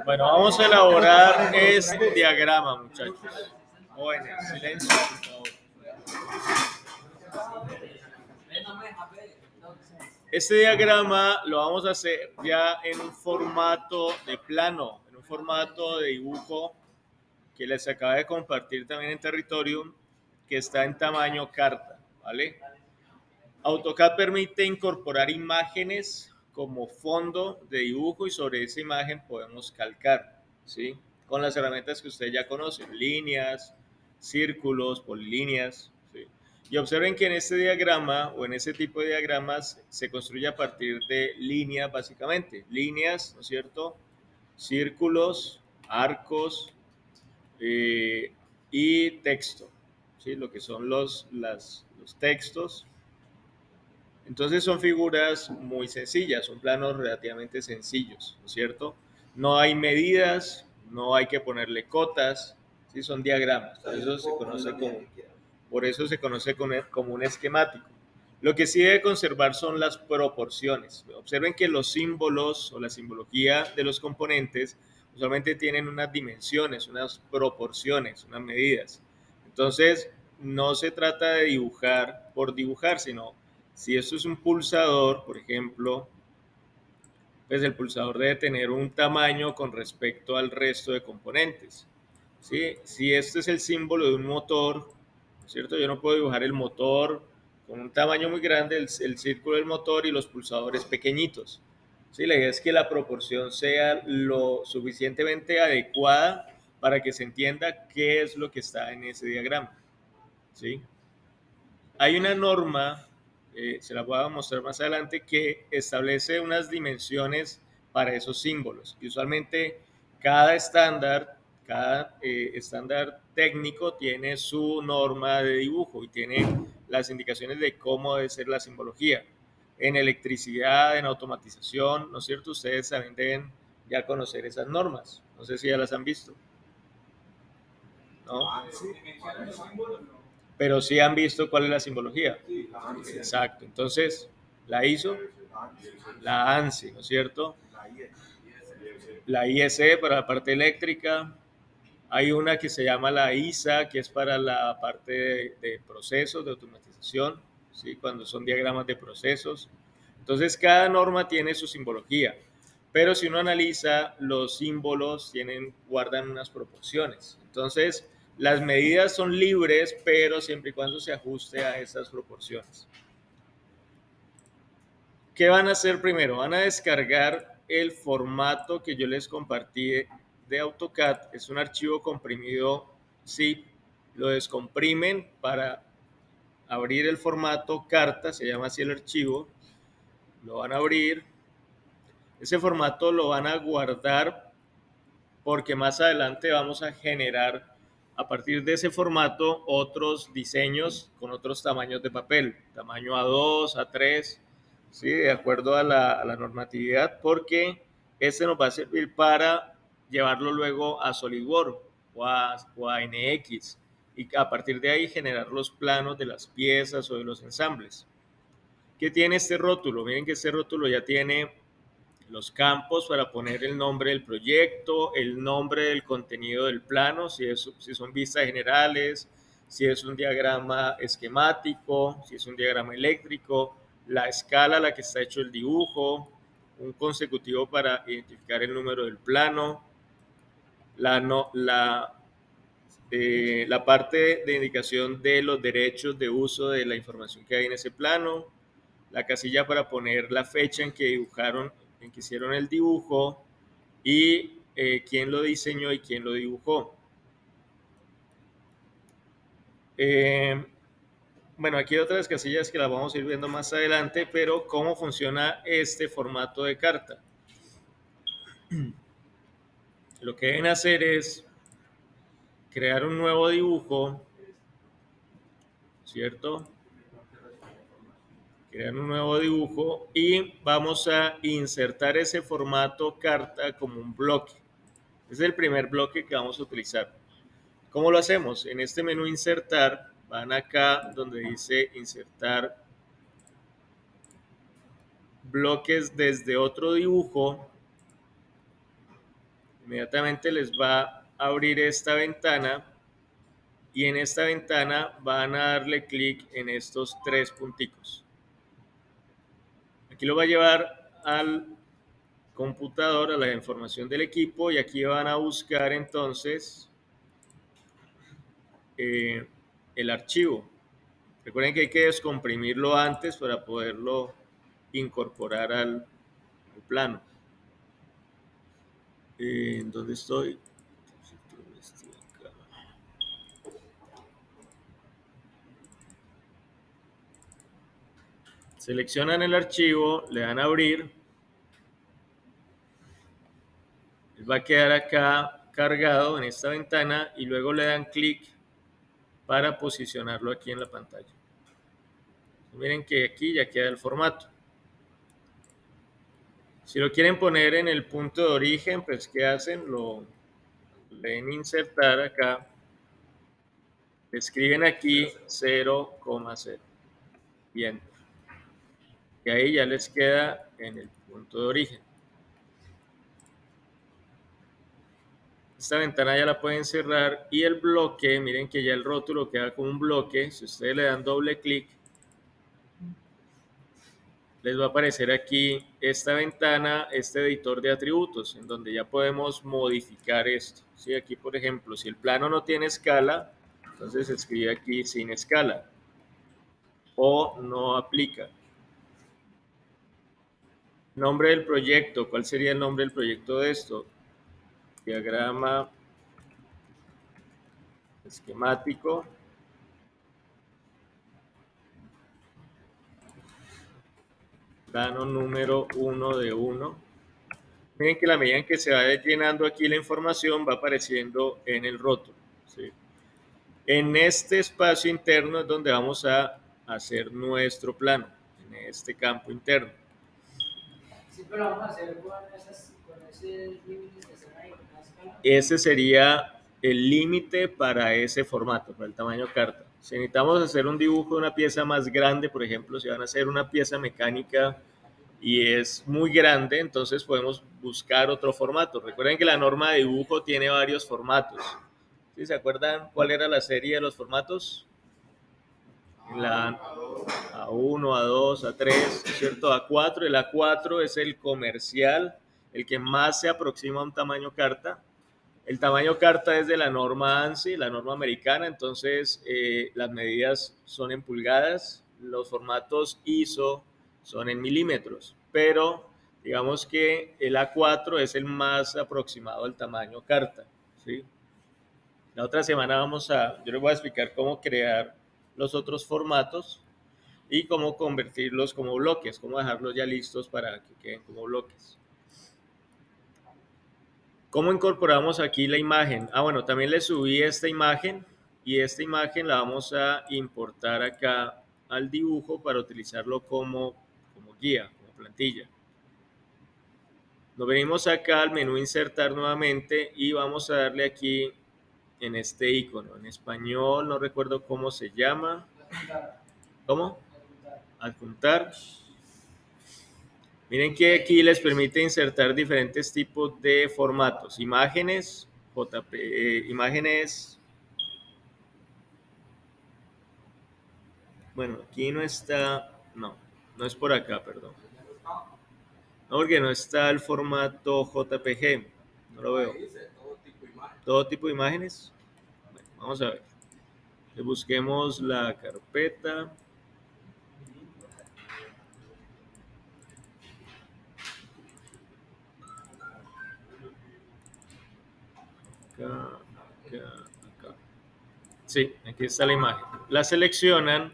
Bueno, vamos a elaborar este diagrama, muchachos. Jóvenes, silencio, por favor. Este diagrama lo vamos a hacer ya en un formato de plano, en un formato de dibujo que les acabo de compartir también en Territorium, que está en tamaño carta, ¿vale? AutoCAD permite incorporar imágenes como fondo de dibujo y sobre esa imagen podemos calcar, ¿sí? Con las herramientas que ustedes ya conocen, líneas, círculos, polilíneas, ¿sí? Y observen que en este diagrama o en ese tipo de diagramas se construye a partir de líneas básicamente, líneas, ¿no es cierto? Círculos, arcos y texto, ¿sí? Lo que son los textos. Entonces son figuras muy sencillas, son planos relativamente sencillos, ¿no es cierto? No hay medidas, no hay que ponerle cotas, ¿sí? Son diagramas, por eso se conoce como un esquemático. Lo que sí debe conservar son las proporciones. Observen que los símbolos o la simbología de los componentes usualmente tienen unas dimensiones, unas proporciones, unas medidas. Entonces, no se trata de dibujar por dibujar, sino si esto es un pulsador, por ejemplo, pues el pulsador debe tener un tamaño con respecto al resto de componentes. ¿Sí? Si este es el símbolo de un motor, ¿cierto? Yo no puedo dibujar el motor con un tamaño muy grande, el círculo del motor y los pulsadores pequeñitos. ¿Sí? La idea es que la proporción sea lo suficientemente adecuada para que se entienda qué es lo que está en ese diagrama. ¿Sí? Hay una norma, se la voy a mostrar más adelante, que establece unas dimensiones para esos símbolos. Y usualmente cada estándar técnico tiene su norma de dibujo y tiene las indicaciones de cómo debe ser la simbología. En electricidad, en automatización, ¿no es cierto? Ustedes también deben ya conocer esas normas. No sé si ya las han visto, ¿no? Pero sí han visto cuál es la simbología. Exacto. Entonces, la ISO, la ANSI, ¿no es cierto? La ISE para la parte eléctrica. Hay una que se llama la ISA, que es para la parte de procesos, de automatización, ¿sí? Cuando son diagramas de procesos. Entonces, cada norma tiene su simbología. Pero si uno analiza, los símbolos guardan unas proporciones. Entonces, las medidas son libres, pero siempre y cuando se ajuste a esas proporciones. ¿Qué van a hacer primero? Van a descargar el formato que yo les compartí de AutoCAD. Es un archivo comprimido zip. Lo descomprimen para abrir el formato carta, se llama así el archivo. Lo van a abrir. Ese formato lo van a guardar porque más adelante vamos a generar a partir de ese formato otros diseños con otros tamaños de papel, tamaño A2, A3, ¿sí? De acuerdo a la normatividad, porque este nos va a servir para llevarlo luego a SolidWorks o a NX y a partir de ahí generar los planos de las piezas o de los ensambles. ¿Qué tiene este rótulo? Miren que este rótulo ya tiene los campos para poner el nombre del proyecto, el nombre del contenido del plano, si son vistas generales, si es un diagrama esquemático, si es un diagrama eléctrico, la escala a la que está hecho el dibujo, un consecutivo para identificar el número del plano, la, no, la parte de indicación de los derechos de uso de la información que hay en ese plano, la casilla para poner la fecha en que dibujaron, en que hicieron el dibujo y quién lo diseñó y quién lo dibujó. Bueno, aquí hay otras casillas que las vamos a ir viendo más adelante, pero cómo funciona este formato de carta. Lo que deben hacer es crear un nuevo dibujo, ¿cierto? Crear un nuevo dibujo y vamos a insertar ese formato carta como un bloque. Este es el primer bloque que vamos a utilizar. ¿Cómo lo hacemos? En este menú insertar, van acá donde dice insertar bloques desde otro dibujo. inmediatamente les va a abrir esta ventana y en esta ventana van a darle clic en estos tres punticos. Aquí lo va a llevar al computador, a la información del equipo, y aquí van a buscar entonces el archivo. Recuerden que hay que descomprimirlo antes para poderlo incorporar al plano. ¿Dónde estoy? Seleccionan el archivo, le dan a abrir, va a quedar acá cargado en esta ventana y luego le dan clic para posicionarlo aquí en la pantalla. Miren que aquí ya queda el formato. Si lo quieren poner en el punto de origen, pues ¿qué hacen? Lo leen insertar acá, escriben aquí 0,0 y enter. Y ahí ya les queda en el punto de origen. Esta ventana ya la pueden cerrar y el bloque, miren que ya el rótulo queda como un bloque. Si ustedes le dan doble clic, les va a aparecer aquí esta ventana, este editor de atributos, en donde ya podemos modificar esto. ¿Sí? Aquí, por ejemplo, si el plano no tiene escala, entonces se escribe aquí sin escala o no aplica. Nombre del proyecto, ¿cuál sería el nombre del proyecto de esto? Diagrama esquemático. Plano número 1 de 1. Miren que la medida en que se va llenando aquí la información va apareciendo en el rótulo. ¿Sí? En este espacio interno es donde vamos a hacer nuestro plano, en este campo interno. Sí, pero vamos a hacer con ese límite que están ahí, con la escala. Ese sería el límite para ese formato, para el tamaño carta. Si necesitamos hacer un dibujo de una pieza más grande, por ejemplo, si van a hacer una pieza mecánica y es muy grande, entonces podemos buscar otro formato. Recuerden que la norma de dibujo tiene varios formatos. ¿Sí? ¿Se acuerdan cuál era la serie de los formatos? La A1, A2, A3, ¿cierto? A4. El A4 es el comercial, el que más se aproxima a un tamaño carta. El tamaño carta es de la norma ANSI, la norma americana, entonces las medidas son en pulgadas, los formatos ISO son en milímetros, pero digamos que el A4 es el más aproximado al tamaño carta, ¿sí? La otra semana yo les voy a explicar cómo crear los otros formatos y cómo convertirlos como bloques, cómo dejarlos ya listos para que queden como bloques. ¿Cómo incorporamos aquí la imagen? Bueno, también le subí esta imagen y esta imagen la vamos a importar acá al dibujo para utilizarlo como guía, como plantilla. Nos venimos acá al menú insertar nuevamente y vamos a darle aquí en este icono. En español no recuerdo cómo se llama. ¿Cómo? Adjuntar. Miren que aquí les permite insertar diferentes tipos de formatos. Imágenes, imágenes. Bueno, aquí no está. No es por acá, perdón. No, porque no está el formato JPG. No lo veo. Todo tipo de imágenes. Bueno, vamos a ver. Le busquemos la carpeta. Acá, acá. Sí, aquí está la imagen. La seleccionan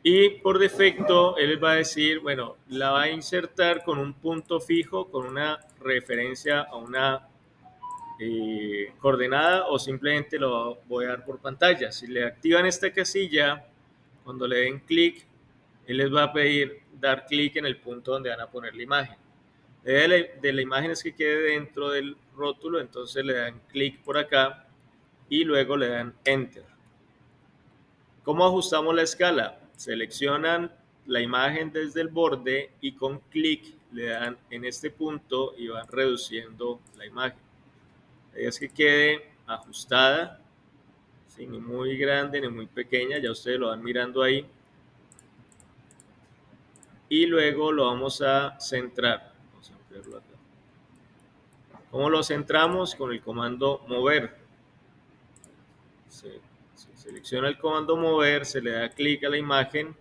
y por defecto él les va a decir, bueno, la va a insertar con un punto fijo, con una referencia a una coordenada o simplemente lo voy a dar por pantalla. Si le activan esta casilla, cuando le den clic, él les va a pedir dar clic en el punto donde van a poner la imagen. La idea de la imagen es que quede dentro del rótulo, entonces le dan clic por acá y luego le dan enter. ¿Cómo ajustamos la escala? Seleccionan la imagen desde el borde y con clic le dan en este punto y van reduciendo la imagen. La idea es que quede ajustada, ¿sí? Ni muy grande ni muy pequeña, ya ustedes lo van mirando ahí. Y luego lo vamos a centrar. Vamos a ampliarlo acá. ¿Cómo lo centramos? Con el comando mover. Se selecciona el comando mover, se le da clic a la imagen.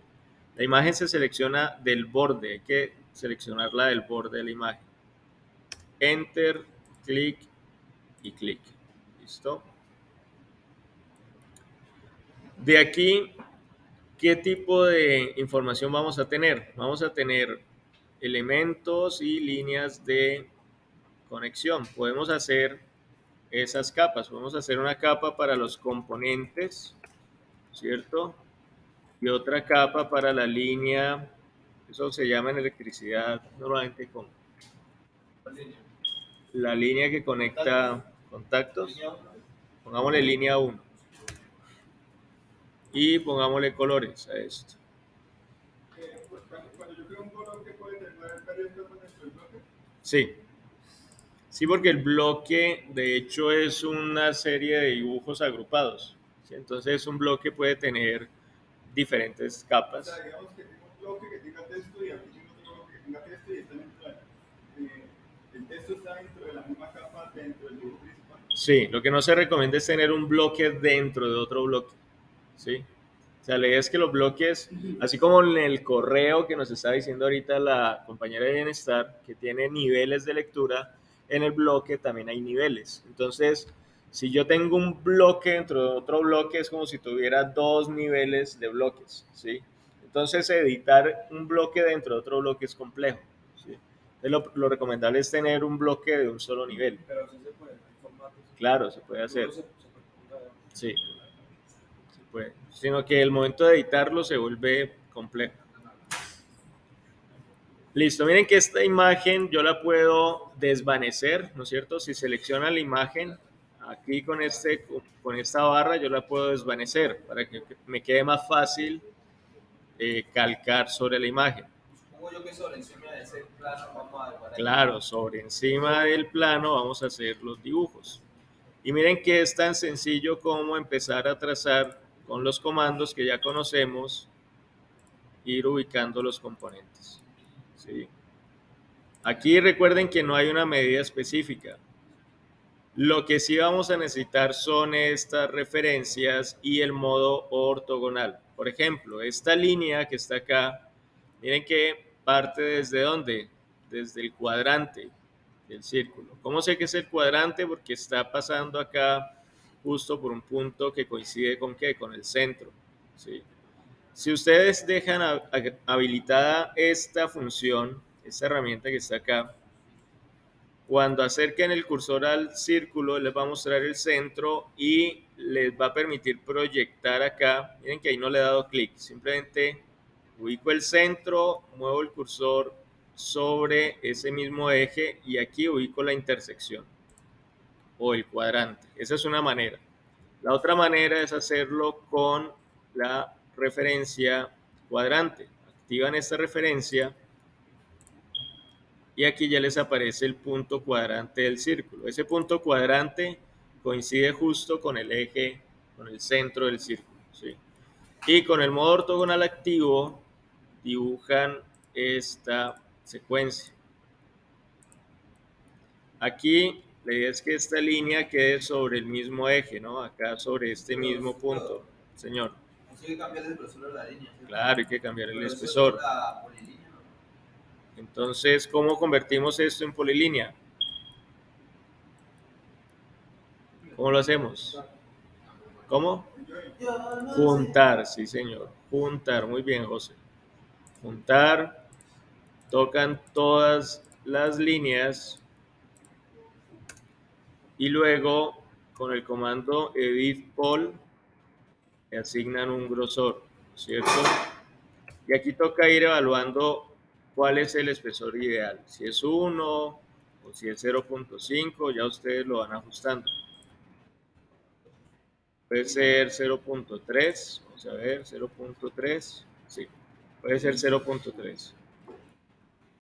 La imagen se selecciona del borde, hay que seleccionarla del borde de la imagen. Enter, clic y clic. ¿Listo? De aquí, ¿qué tipo de información vamos a tener? Vamos a tener elementos y líneas de conexión. Podemos hacer esas capas. Podemos hacer una capa para los componentes, ¿cierto? Y otra capa para la línea, eso se llama en electricidad normalmente con la línea que conecta contactos. Pongámosle línea 1 y pongámosle colores a esto. Cuando yo creo un bloque, ¿puede tener varias capas dentro del bloque? Sí. Sí, porque el bloque de hecho es una serie de dibujos agrupados, ¿sí? Entonces un bloque puede tener diferentes O capas. sea, digamos que tengo un bloque que tenga texto y aquí tengo otro bloque que tenga texto y está dentro el texto está dentro de la misma capa dentro del dibujo principal. Sí, lo que no se recomienda es tener un bloque dentro de otro bloque, ¿sí? O sea, la idea es que los bloques, así como en el correo que nos está diciendo ahorita la compañera de Bienestar, que tiene niveles de lectura, en el bloque también hay niveles. Entonces, si yo tengo un bloque dentro de otro bloque, es como si tuviera dos niveles de bloques, ¿sí? Entonces, editar un bloque dentro de otro bloque es complejo, ¿sí? Entonces, lo recomendable es tener un bloque de un solo nivel. Pero sí se puede, hay formatos. Claro, se puede hacer. Se Sí, se puede. Sino que el momento de editarlo se vuelve complejo. Listo, miren que esta imagen yo la puedo desvanecer, ¿no es cierto? Si selecciona la imagen aquí con esta barra, yo la puedo desvanecer para que me quede más fácil calcar sobre la imagen. Supongo yo que sobre encima de ese plano vamos a decorar. Claro, sobre encima del plano vamos a hacer los dibujos. Y miren que es tan sencillo como empezar a trazar con los comandos que ya conocemos, ir ubicando los componentes. ¿Sí? Aquí recuerden que no hay una medida específica. Lo que sí vamos a necesitar son estas referencias y el modo ortogonal. Por ejemplo, esta línea que está acá, miren que parte desde dónde? Desde el cuadrante del círculo. ¿Cómo sé que es el cuadrante? Porque está pasando acá justo por un punto que coincide con ¿qué? Con el centro. ¿Sí? Si ustedes dejan habilitada esta función, esta herramienta que está acá, cuando acerquen el cursor al círculo, les va a mostrar el centro y les va a permitir proyectar acá. Miren que ahí no le he dado clic, simplemente ubico el centro, muevo el cursor sobre ese mismo eje y aquí ubico la intersección o el cuadrante. Esa es una manera. La otra manera es hacerlo con la referencia cuadrante. Activan esta referencia y aquí ya les aparece el punto cuadrante del círculo. Ese punto cuadrante coincide justo con el eje, con el centro del círculo, ¿sí? Y con el modo ortogonal activo dibujan esta secuencia. Aquí la idea es que esta línea quede sobre el mismo eje, ¿no? Acá sobre este mismo punto, señor. Así que cambiar el espesor de la línea. ¿Sí? Claro, hay que cambiar el Pero espesor. eso es la polilínea, ¿no? Entonces, ¿cómo convertimos esto en polilínea? ¿Cómo lo hacemos? ¿Cómo? Juntar, sí señor. Juntar, muy bien, José. Juntar, tocan todas las líneas y luego con el comando edit pol le asignan un grosor, ¿cierto? Y aquí toca ir evaluando cuál es el espesor ideal. Si es 1 o si es 0.5, ya ustedes lo van ajustando. Puede ser 0.3, vamos a ver, 0.3, sí, puede ser 0.3.